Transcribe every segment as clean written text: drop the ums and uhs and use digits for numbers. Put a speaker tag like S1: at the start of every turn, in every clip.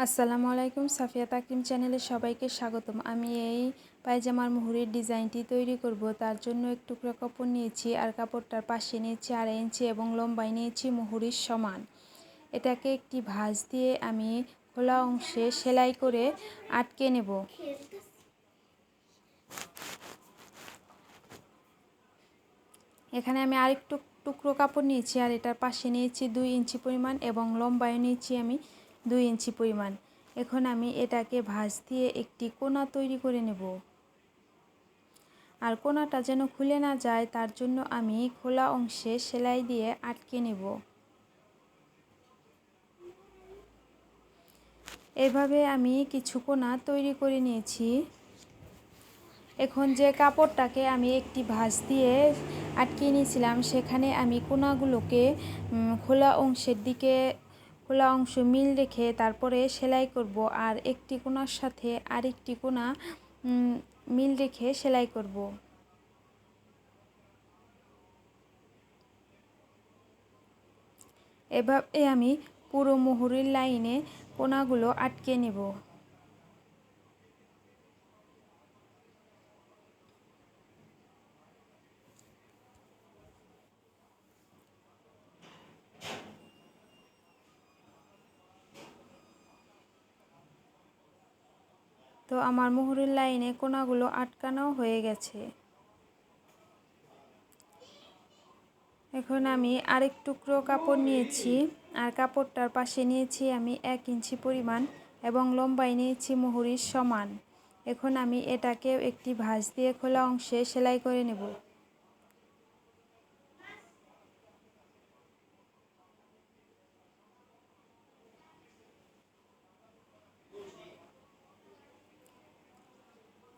S1: আসসালামু আলাইকুম, সাফিয়া তাকরিম চ্যানেলে সবাইকে স্বাগতম। আমি এই পায়জামার মুহুরির ডিজাইনটি তৈরি করব। তার জন্য এক টুকরো কাপড় নিয়েছি আর কাপড়টার পাশে নিয়েছি 2.5 ইঞ্চি এবং লম্বায় নিয়েছি মুহুরির সমান। এটাকে একটি ভাঁজ দিয়ে আমি খোলা অংশে সেলাই করে আটকে নেব। এখানে আমি আরেকটু টুকরো কাপড় নিয়েছি আর এটার পাশে নিয়েছি 2 ইঞ্চি পরিমাণ এবং লম্বায় নিয়েছি আমি 2 ইঞ্চি পরিমাণ। এখন আমি এটাকে ভাঁজ দিয়ে একটি কোনা তৈরি করে নেব। আর কোনাটা যেন খুলে না যায় তার জন্য আমি খোলা অংশে সেলাই দিয়ে আটকে নেব। এভাবে আমি কিছু কোনা তৈরি করে নিয়েছি। এখন যে কাপড়টাকে আমি একটি ভাঁজ দিয়ে আটকে নিয়েছিলাম সেখানে আমি কোনাগুলোকে খোলা অংশের দিকে খোলা অংশ মিল রেখে তারপরে সেলাই করব আর একটি কোনার সাথে আরেকটি কোনা মিল রেখে সেলাই করব। এভাবে আমি পুরো মুহুরির লাইনে কোনাগুলো আটকে নেব। তো আমার মুহুরির লাইনে কোনাগুলো আটকানো হয়ে গেছে। এখন আমি আরেক টুকরো কাপড় নিয়েছি আর কাপড়টার পাশে নিয়েছি আমি 1 ইঞ্চি পরিমাণ এবং লম্বায় নিয়েছি মুহুরির সমান। এখন আমি এটাকে একটি ভাঁজ দিয়ে খোলা অংশে সেলাই করে নেব।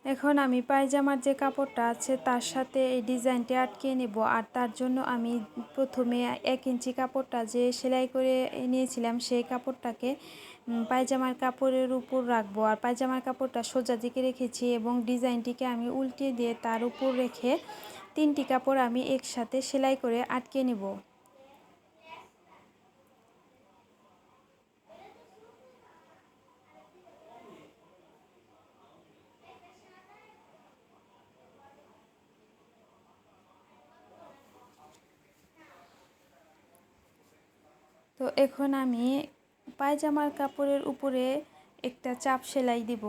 S1: এখন আমি পায়জামার যে কাপড়টা আছে তার সাথে এই ডিজাইনটি আটকে নেব আর তার জন্য আমি প্রথমে 1 ইঞ্চি কাপড়টা যে সেলাই করে নিয়েছিলাম সেই কাপড়টাকে পায়জামার কাপড়ের উপর রাখবো আর পায়জামার কাপড়টা সোজা দিকে রেখেছি এবং ডিজাইনটিকে আমি উল্টিয়ে দিয়ে তার উপর রেখে 3টি কাপড় আমি একসাথে সেলাই করে আটকে নেব। তো এখন আমি পায়জামার কাপড়ের উপরে একটা চাপ সেলাই দিব।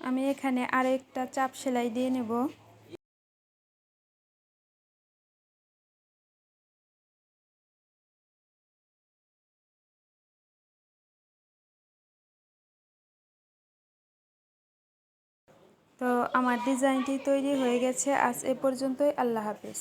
S1: আমি এখানে আরেকটা চাপ সেলাই দিয়ে নেব। তো আমার ডিজাইনটি তৈরি হয়ে গেছে। আজ এ পর্যন্তই। আল্লাহ হাফেজ।